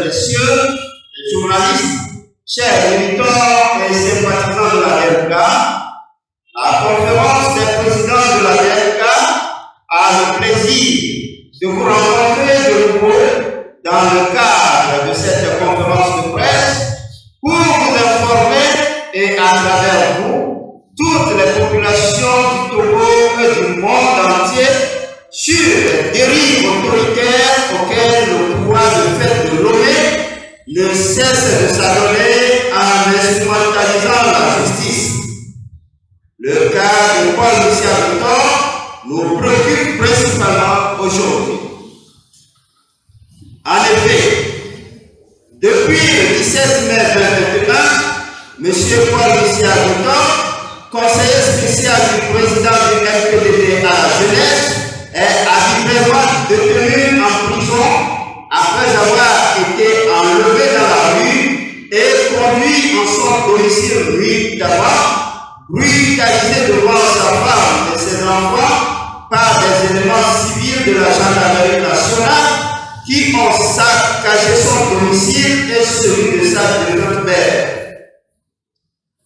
messieurs, les journalistes, chers militants et sympathisants de la DLK, la conférence des présidents de la DLK a le plaisir de vous rencontrer de nouveau dans le cadre de cette conférence de presse pour vous informer et à travers vous, toutes les populations du Togo et du monde entier sur les dérives autoritaires auxquelles le pouvoir de fait de Lomé ne cesse de s'adonner en instrumentalisant la justice. Le cas de Paul Michel nous préoccupe principalement aujourd'hui. En effet, depuis le 17 mai 2021, M. Paul Michel, conseiller spécial du président du MPDD à la jeunesse, est arbitrairement détenu en prison après avoir été enlevé dans la rue et conduit en son domicile nuitamment, brutalisé devant sa femme et ses enfants par des éléments civils de la gendarmerie nationale qui ont saccagé son domicile et celui de sa défunte mère.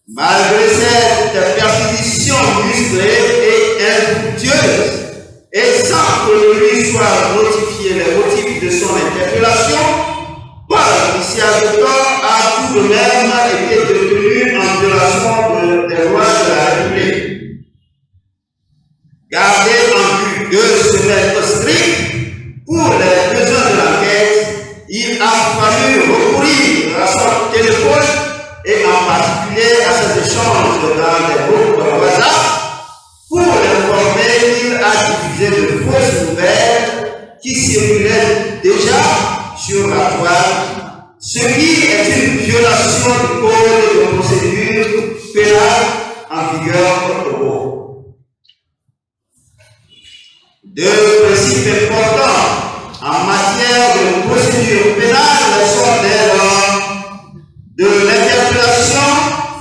Malgré cette perquisition musclée et infructueuse, et sans que lui soit notifié les motifs de son interpellation, Paul Michel a tout de même été détenu en violation des lois de la République. Gardé en vue 2 semaines strictes pour les besoins de l'enquête, il a fallu recourir à son téléphone et en particulier à ses échanges dans les groupes WhatsApp pour l'informer qu'il a diffusé de fausses nouvelles qui circulaient déjà sur la toile, ce qui est une violation du code de procédure pénale en vigueur au Togo. Deux principes importants en matière de procédure pénale sont de l'interpellation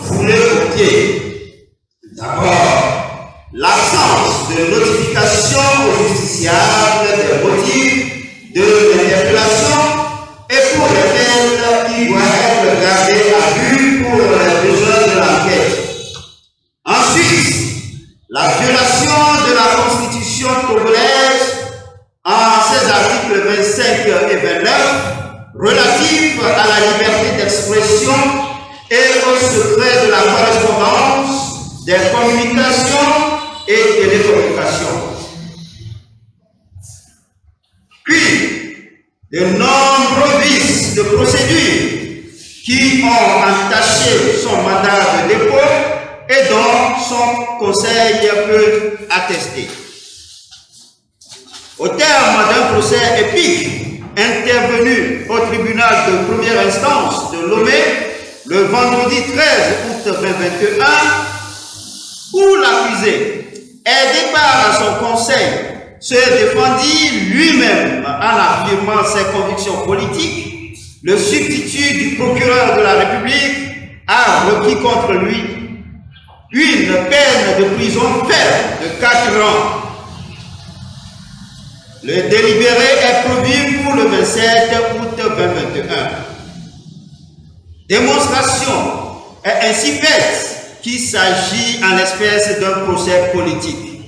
foulée au pied. D'abord, l'absence de notification au justiciable des motifs de l'interpellation et pour lesquels il doit être gardé à vue pour les besoins de l'enquête. Ensuite, la violation de la Constitution togolaise en ses articles 25 et 29 relatifs à la liberté d'expression et au secret de la correspondance, des communications et télécommunications. Puis, de nombreux vices de procédure qui ont entaché son mandat de dépôt et dont son conseil peut attester. Au terme d'un procès épique intervenu au tribunal de première instance de Lomé le vendredi 13 août 2021, où l'accusé, aidé par son conseil, se défendit lui-même en affirmant ses convictions politiques, le substitut du procureur de la République a requis contre lui une peine de prison ferme de 4 ans. Le délibéré est prévu pour le 27 août 2021. Démonstration est ainsi faite qu'il s'agit en l'espèce d'un procès politique.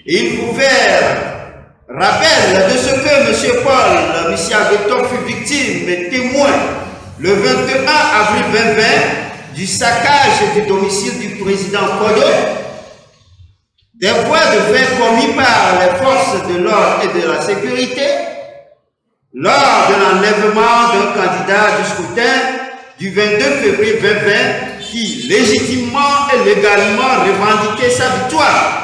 Il faut faire rappel de ce que M. Paul Michel fut victime et témoin le 21 avril 2020 du saccage du domicile du président Kodo, des voies de fait commis par les forces de l'ordre et de la sécurité lors de l'enlèvement d'un candidat du scrutin du 22 février 2020 qui légitimement et légalement revendiquait sa victoire.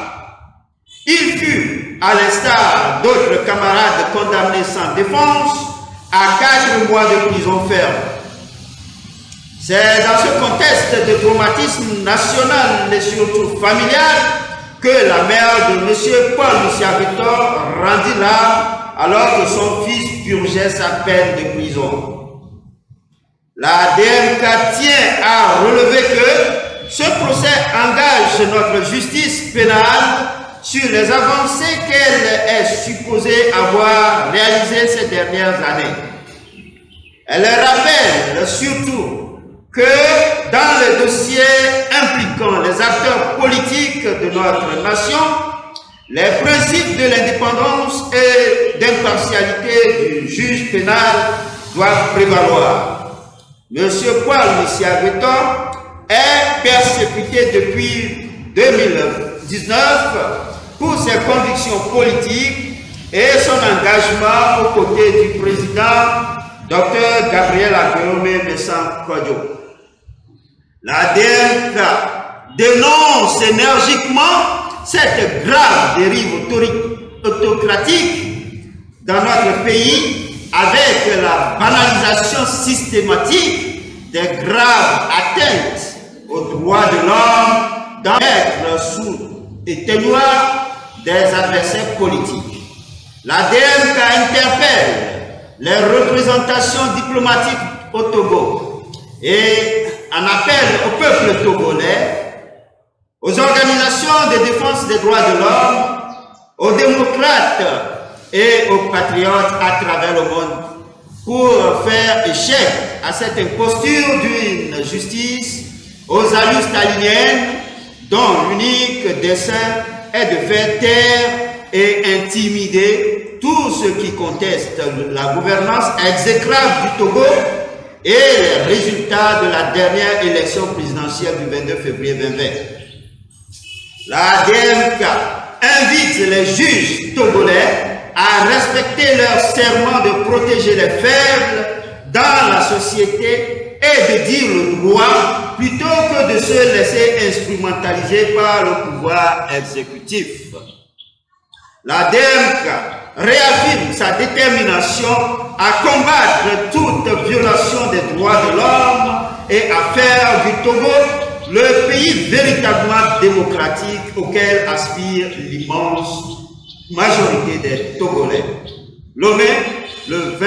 Il fut, à l'instar d'autres camarades condamnés sans défense, à 4 mois de prison ferme. C'est dans ce contexte de traumatisme national et surtout familial que la mère de M. Paul Michel rendit là alors que son fils purgeait sa peine de prison. La DLK tient à relever que ce procès engage notre justice pénale sur les avancées qu'elle est supposée avoir réalisées ces dernières années. Elle rappelle surtout que dans les dossiers impliquant les acteurs politiques de notre nation, les principes de l'indépendance et d'impartialité du juge pénal doivent prévaloir. M. Paul Missiagueto est persécuté depuis 2019 pour ses convictions politiques et son engagement aux côtés du président Dr Gabriel Aguilomé Messam Kodjo. La DMK dénonce énergiquement cette grave dérive autocratique dans notre pays avec la banalisation systématique des graves atteintes aux droits de l'homme dans le sous éteignoir des adversaires politiques. La DMK interpelle les représentations diplomatiques au Togo et en appelle au peuple togolais, aux organisations de défense des droits de l'homme, aux démocrates et aux patriotes à travers le monde pour faire échec à cette imposture d'une justice aux allures staliniennes dont l'unique dessein est de faire taire et intimider tous ceux qui contestent la gouvernance exécrable du Togo et les résultats de la dernière élection présidentielle du 22 février 2020. La DMK invite les juges togolais à respecter leur serment de protéger les faibles dans la société et de dire le droit plutôt que de se laisser instrumentaliser par le pouvoir exécutif. La DMK réaffirme sa détermination à combattre toute violation des droits de l'homme et à faire du Togo le pays véritablement démocratique auquel aspire l'immense majorité des Togolais. Lomé, le 20